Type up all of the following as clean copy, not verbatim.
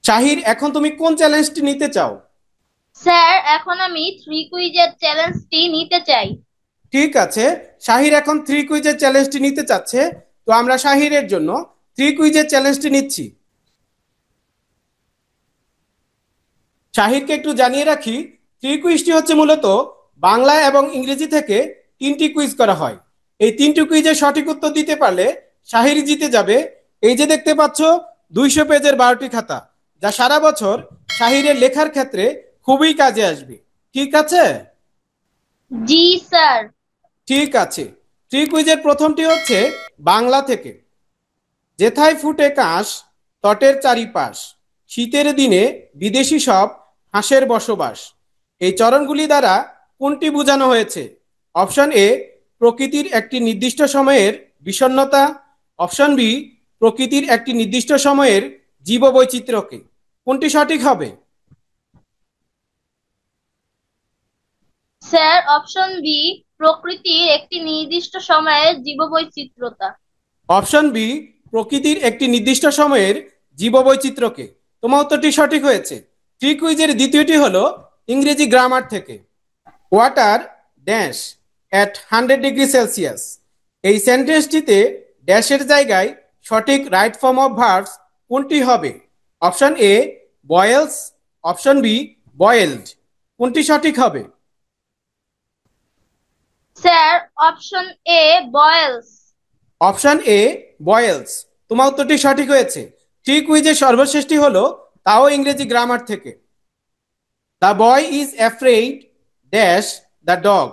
শাহির, এখন তুমি কোন চ্যালেঞ্জটি নিতে চাও? স্যার, এখন আমি থ্রি কুইজের চ্যালেঞ্জটি নিতে চাই। ঠিক আছে, শাহির এখন থ্রি কুইজের চ্যালেঞ্জটি নিতে চাচ্ছে। তো আমরা শাহিরের জন্য থ্রি কুইজের চ্যালেঞ্জটি নিচ্ছি। শাহিরকে একটু জানিয়ে রাখি, থ্রি কুইজটি হচ্ছে মূলত বাংলা এবং ইংরেজি থেকে তিনটি কুইজ করা হয়। এই তিনটি কুইজের সঠিক উত্তর দিতে পারলে শাহির জিতে যাবে। এই যে দেখতে পাচ্ছ, 200 পেজের 12টি খাতা, যা সারা বছর শাহিরের লেখার ক্ষেত্রে খুবই কাজে আসবে। ঠিক আছে? জি স্যার। ঠিক আছে। থ্রি কুইজের প্রথমটি হচ্ছে বাংলা থেকে। যেথায় ফুটে কাশ, তটের চারিপাশ, শীতের দিনে বিদেশি সব হাঁসের বসবাস। এই চরণগুলি দ্বারা কোনটি বোঝানো হয়েছে? অপশন এ, প্রকৃতির একটি নির্দিষ্ট সময়ের বিষণ্ণতা। অপশন বি, প্রকৃতির একটি নির্দিষ্ট সময়ের জীববৈচিত্র্যকে। কোনটি সঠিক হবে? স্যার, অপশন বি, প্রকৃতির একটি নির্দিষ্ট সময়ের জীববৈচিত্র্যতা। অপশন বি, প্রকৃতির একটি নির্দিষ্ট সময়ের জীববৈচিত্র্যকে। তোমার উত্তরটি সঠিক হয়েছে। থ্রি কুইজের দ্বিতীয়টি হলো ইংরেজি গ্রামার থেকে। Water dash at 100 degree Celsius. এই সেন্টেন্সটিতে ড্যাশের জায়গায় সঠিক রাইট ফর্ম অফ ভার্বস কোনটি হবে? Option A, boils. Option B, boiled. কোনটি সঠিক হবে? Sir, option A, boils. Option A, boils. তোমার উত্তরটি সঠিক হয়েছে। থ্রি কুইজের সর্বশেষটি হলো তাও ইংরেজি গ্রামার থেকে। The boy is afraid dash the dog.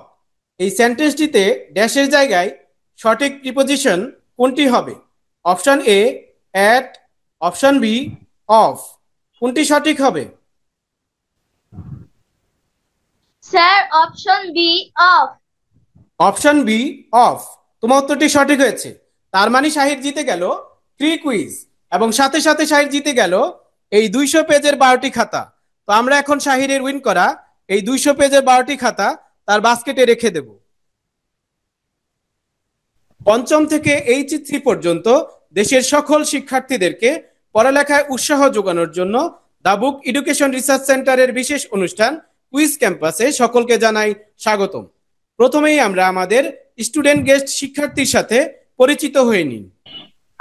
এই সেন্টেন্সটিতে ড্যাশের জায়গায় সঠিক প্রিপোজিশন কোনটি হবে? Option A, at. Option B, of. কোনটি সঠিক হবে? Sir, option B, of. Option B, of. তোমার উত্তরটি সঠিক হয়েছে। তার মানে শাহির জিতে গেল থ্রি কুইজ, এবং সাথে সাথে শাহির জিতে গেল এই 200 পেজের 12টি খাতা। তো আমরা এখন শাহিরের উইন করা এই 200 পেজের 12টি খাতা তার বাস্কেটে রেখে দেব। পঞ্চম থেকে এইচ3 পর্যন্ত দেশের সকল শিক্ষার্থীদেরকে পড়ালেখায় উৎসাহ যোগানোর জন্য দ্য বুক এডুকেশন রিসার্চ সেন্টারের বিশেষ অনুষ্ঠান কুইজ ক্যাম্পাসে সকলকে জানাই স্বাগতম। প্রথমেই আমরা আমাদের স্টুডেন্ট গেস্ট শিক্ষার্থীর সাথে পরিচিত হয়ে নিই।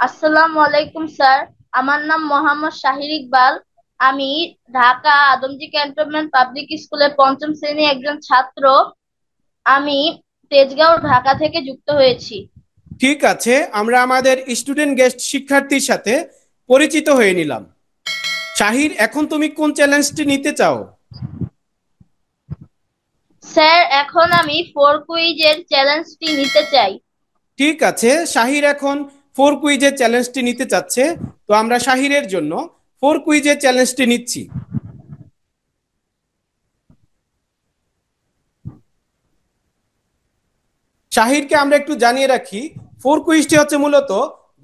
আসসালামু আলাইকুম স্যার। আমার নাম মোহাম্মদ শাহির ইকবাল। আমি ঢাকা আদমজী ক্যান্টনমেন্ট পাবলিক স্কুলের পঞ্চম শ্রেণীর একজন ছাত্র। আমি তেজগাঁও, ঢাকা থেকে যুক্ত হয়েছি। ঠিক আছে, আমরা আমাদের স্টুডেন্ট গেস্ট শিক্ষার্থীর সাথে পরিচিত হয়ে নিলাম। শাহির, এখন তুমি কোন চ্যালেঞ্জটি নিতে চাও? স্যার, এখন আমি ফোর কুইজের চ্যালেঞ্জটি নিতে চাই। ঠিক আছে, শাহির এখন ফোর কুইজের চ্যালেঞ্জটি নিতে চাচ্ছে। তো আমরা শাহিরের জন্য ফোর কুইজের চ্যালেঞ্জটি নিচ্ছি। শাহিরকে আমরা একটু জানিয়ে রাখি, ফোর কুইজটি হচ্ছে মূলত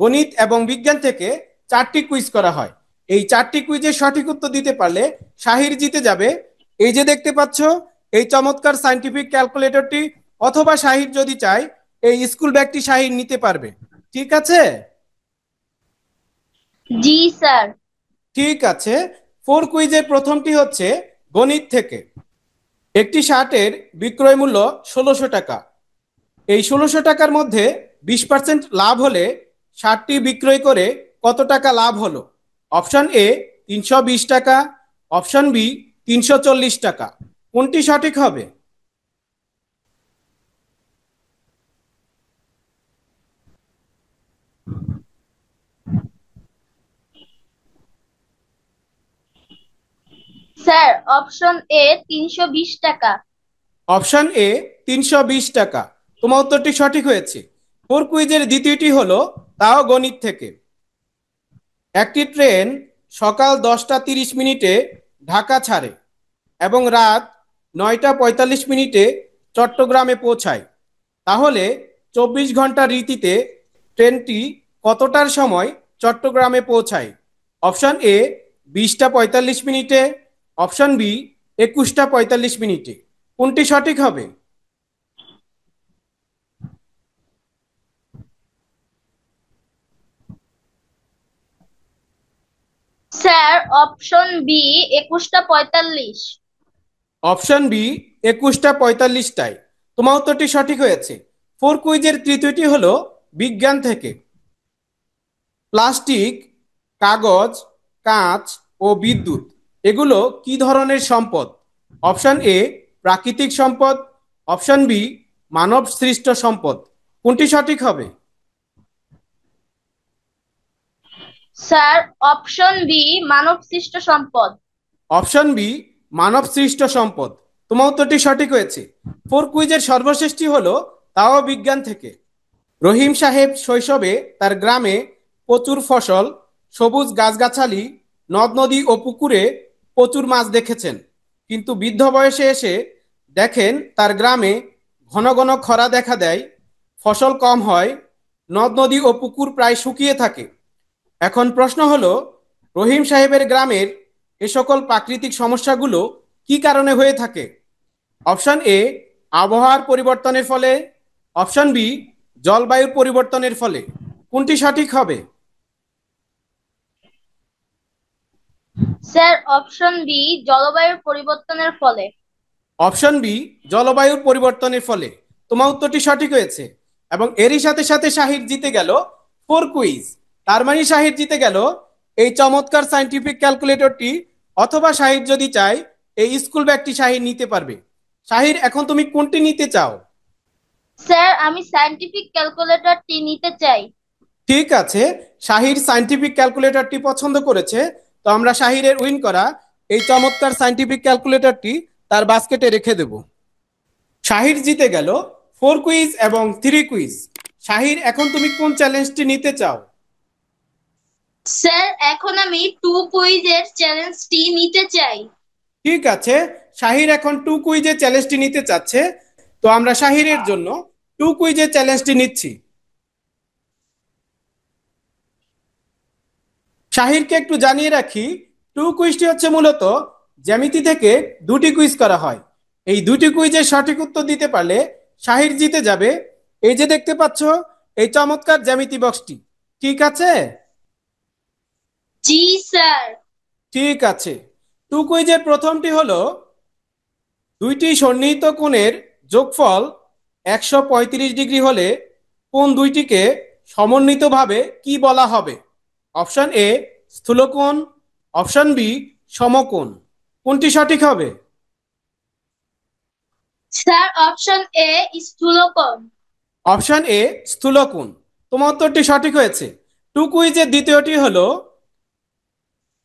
গণিত এবং বিজ্ঞান থেকে চারটি কুইজ করা হয়। এই চারটি কুইজের সঠিক উত্তর দিতে পারলে শাহির জিতে যাবে। এই যে দেখতে পাচ্ছ, এই চমৎকার সাইন্টিফিক ক্যালকুলেটরটি, অথবা শাহির যদি চায় এই স্কুল ব্যাগটি শাহির নিতে পারবে। ঠিক আছে? জি স্যার। ঠিক আছে। ফোর কুইজের প্রথমটি হচ্ছে গণিত থেকে। একটি শার্টের বিক্রয় মূল্য 1600 টাকা। এই 1600 টাকার মধ্যে 20% লাভ হলে শার্টটি বিক্রয় করে কত টাকা লাভ হলো? অপশন এ, 320 টাকা। অপশন বি, 340 টাকা। কোনটি সঠিক হবে? স্যার, অপশন এ, 320 টাকা। অপশন এ, 320 টাকা। তোমার উত্তরটি সঠিক হয়েছে। ফোর কুইজের দ্বিতীয়টি হলো তাও গণিত থেকে। একটি ট্রেন সকাল 10টা 30 মিনিটে ঢাকা ছাড়ে এবং রাত 9টা 45 মিনিটে চট্টগ্রামে পৌঁছায়। তাহলে 24 ঘন্টার রীতিতে ট্রেনটি কতটার সময় চট্টগ্রামে পৌঁছায়? অপশন এ, 20টা 45 মিনিটে। অপশন বি, 21টা 45 মিনিটে। কোনটি সঠিক হবে? স্যার অপশন বি 21টা 45। অপশন বি 21টা 45টায় তোমার উত্তরটি সঠিক হয়েছে। ফোর কুইজের তৃতীয়টি হলো বিজ্ঞান থেকে। প্লাস্টিক, কাগজ, কাঁচ ও বিদ্যুৎ এগুলো কি ধরনের সম্পদ? অপশন এ প্রাকৃতিক সম্পদ, অপশন বি মানব সৃষ্ট সম্পদ। কোনটি সঠিক হবে? স্যার অপশন বি মানব সৃষ্ট সম্পদ। অপশন বি মানব সৃষ্ট সম্পদ। তোমার উত্তরটি সঠিক হয়েছে। ফোর কুইজের সর্বশেষটি হলো তাও বিজ্ঞান থেকে। রহিম সাহেব শৈশবে তার গ্রামে প্রচুর ফসল, সবুজ গাছগাছালি, নদ নদী ও পুকুরে প্রচুর মাছ দেখেছেন। কিন্তু বৃদ্ধ বয়সে এসে দেখেন তার গ্রামে ঘন ঘন খরা দেখা দেয়, ফসল কম হয়, নদ নদী ও পুকুর প্রায় শুকিয়ে থাকে। এখন প্রশ্ন হলো, রহিম সাহেবের গ্রামের এ সকল প্রাকৃতিক সমস্যাগুলো কি কারণে হয়ে থাকে? অপশন এ আবহাওয়ার পরিবর্তনের ফলে, অপশন বি জলবায়ুর পরিবর্তনের ফলে। কোনটি সঠিক হবে? স্যার অপশন বি জলবায়ুর পরিবর্তনের ফলে। অপশন বি জলবায়ুর পরিবর্তনের ফলে। তোমার উত্তরটি সঠিক হয়েছে এবং এরই সাথে সাথে শাহিদ জিতে গেল ফোর কুইজ। তার মানে শাহিদ জিতে গেল এই চমৎকার সাইন্টিফিক ক্যালকুলেটরটি, অথবা শাহিদ যদি চায় এই স্কুল ব্যাগটি শাহিদ নিতে পারবে। শাহিদ, এখন তুমি কোনটি নিতে চাও? স্যার আমি সায়েন্টিফিক ক্যালকুলেটরটি নিতে চাই। ঠিক আছে, শাহির সাইন্টিফিক ক্যালকুলেটরটি পছন্দ করেছে। তো আমরা শাহিরের উইন করা এই চমৎকার সাইন্টিফিক ক্যালকুলেটরটি তার বাস্কেটে রেখে দেব। শাহির জিতে গেল ফোর কুইজ এবং থ্রি কুইজ। শাহির, এখন তুমি কোন চ্যালেঞ্জটি নিতে চাও? স্যার এখন আমি 2 কুইজের চ্যালেঞ্জটি নিতে চাই। ঠিক আছে, শাহির এখন টু কুইজের চ্যালেঞ্জটি নিতে চাচ্ছে। তো আমরা শাহিরের জন্য টু কুইজের চ্যালেঞ্জটি নিচ্ছি। শাহিরকে একটু জানিয়ে রাখি, টু কুইজটি হচ্ছে মূলত জ্যামিতি থেকে দুটি কুইজ করা হয়। এই দুটি কুইজের সঠিক উত্তর দিতে পারলে শাহির জিতে যাবে। এই যে দেখতে পাচ্ছ এই চমৎকার জ্যামিতি বক্সটি, ঠিক আছে? জি স্যার। ঠিক আছে। টু কুইজের প্রথমটি হলো, দুইটি সন্নিহিত কোণের যোগফল 135 ডিগ্রি হলে কোণ দুইটিকে সমন্বিতভাবে কি বলা হবে? অপশন এ স্থূলকোণ, অপশন বি সমকোণ। কোনটি সঠিক হবে? স্যার অপশন এ স্থূলকোণ। অপশন এ স্থূলকোণ। তোমার উত্তরটি সঠিক হয়েছে। টু কুইজের দ্বিতীয়টি হলো,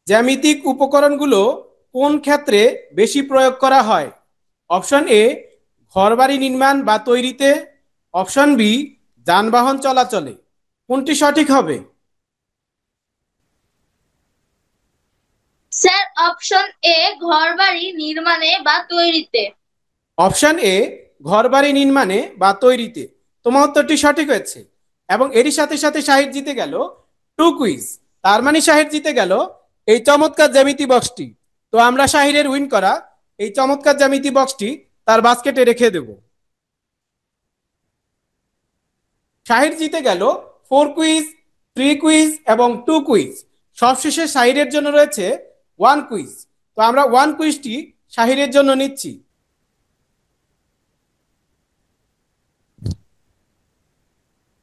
জ্যামিতিক উপকরণগুলো কোন ক্ষেত্রে বেশি প্রয়োগ করা হয়? অপশন এ ঘরবাড়ি নির্মাণ বা তৈরিতে, অপশন বি যানবাহন চলাচলে। কোনটি সঠিক হবে? স্যার অপশন এ ঘরবাড়ি নির্মাণে বা তৈরিতে। অপশন এ ঘরবাড়ি নির্মাণে বা তৈরিতে। তোমার উত্তরটি সঠিক হয়েছে এবং এরই সাথে সাথে শাহিদ জিতে গেল টু কুইজ। তার মানে শাহিদ জিতে গেল এই চমৎকার জ্যামিতি বক্সটি। তো আমরা শাহিরের উইন করা এই চমৎকার জ্যামিতি বক্সটি তার বাস্কেটে রেখে দেব। শাহিদ জিতে গেল ফোর কুইজ, থ্রি কুইজ এবং টু কুইজ। সবশেষে শাহিরের জন্য রয়েছে ওয়ান কুইজ। তো আমরা ওয়ান কুইজটি শাহিরের জন্য নিচ্ছি।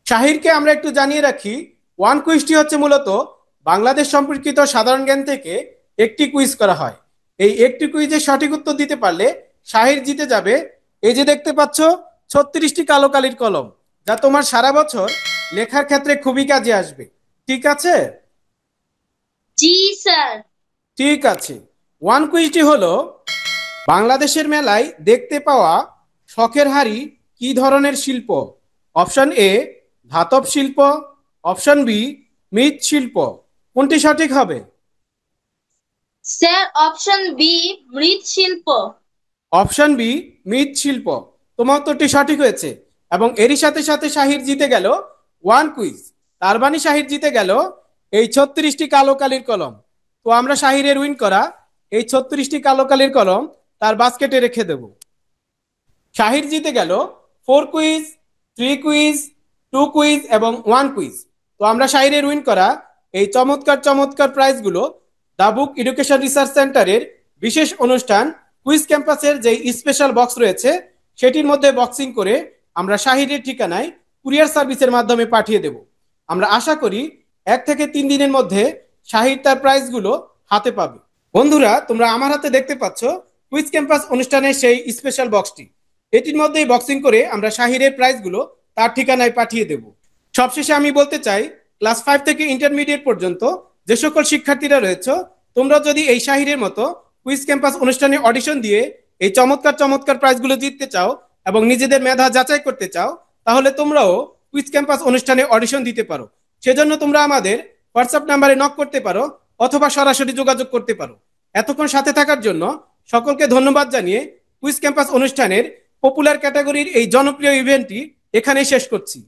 শাহিরকে আমরা একটু জানিয়ে রাখি, ওয়ান কুইজটি হচ্ছে মূলত বাংলাদেশ সম্পর্কিত সাধারণ জ্ঞান থেকে একটি কুইজ করা হয়। এই একটি কুইজের সঠিক উত্তর দিতে পারলে শাহির জিতে যাবে এই যে দেখতে পাচ্ছ 36টি কালো কালির কলম, যা তোমার সারা বছর লেখার ক্ষেত্রে খুবই কাজে আসবে। ঠিক আছে? জি স্যার। ঠিক আছে। ওয়ান কুইজটি হলো, বাংলাদেশের মেলায় দেখতে পাওয়া শখের হাড়ি কি ধরনের শিল্প? অপশন এ ধাতব শিল্প, অপশন বি মৃৎশিল্প। কোনটি সঠিক হবে? স্যার অপশন বি মৃৎশিল্প। অপশন বি মৃৎশিল্প। তোমার উত্তরটি সঠিক হয়েছে এবং এরই সাথে সাথে শাহির জিতে গেল ওয়ান কুইজ। তার মানে শাহির জিতে গেল এই 36টি কালো কালির কলম। তো আমরা শাহিরের উইন করা এই 36টি কালো কালির কলম তার বাস্কেটে রেখে দেব। শাহির জিতে গেল four quiz, three quiz, two quiz এবং ওয়ান কুইজ। তো আমরা শাহিরের উইন করা এই চমৎকার চমৎকার প্রাইজগুলো দ্য বুক এডুকেশন রিসার্চ সেন্টারের বিশেষ অনুষ্ঠান কুইজ ক্যাম্পাসের যে স্পেশাল বক্স রয়েছে সেটির মধ্যে বক্সিং করে আমরা শাহিরের ঠিকানায় কুরিয়ার সার্ভিসের মাধ্যমে পাঠিয়ে দেব। আমরা আশা করি 1 থেকে 3 দিনের মধ্যে শাহির তার প্রাইজগুলো হাতে পাবে। বন্ধুরা, তোমরা আমার হাতে দেখতে পাচ্ছ কুইজ ক্যাম্পাস অনুষ্ঠানের সেই স্পেশাল বক্সটি। এটির মধ্যেই বক্সিং করে আমরা শাহিরের প্রাইজগুলো তার ঠিকানায় পাঠিয়ে দেব। সবশেষে আমি বলতে চাই, ক্লাস 5 থেকে ইন্টারমিডিয়েট পর্যন্ত যে সকল শিক্ষার্থীরা রয়েছে, তোমরা যদি এই শাহিরের মতো কুইজ ক্যাম্পাস অনুষ্ঠানে অডিশন দিয়ে এই চমৎকার চমৎকার প্রাইজগুলো জিততে চাও এবং নিজেদের মেধা যাচাই করতে চাও, তাহলে তোমরাও কুইজ ক্যাম্পাস অনুষ্ঠানে অডিশন দিতে পারো। সেজন্য তোমরা আমাদের হোয়াটসঅ্যাপ নাম্বারে নক করতে পারো অথবা সরাসরি যোগাযোগ করতে পারো। এতক্ষণ সাথে থাকার জন্য সকলকে ধন্যবাদ জানিয়ে কুইজ ক্যাম্পাস অনুষ্ঠানের পপুলার ক্যাটাগরির এই জনপ্রিয় ইভেন্টটি এখানেই শেষ করছি।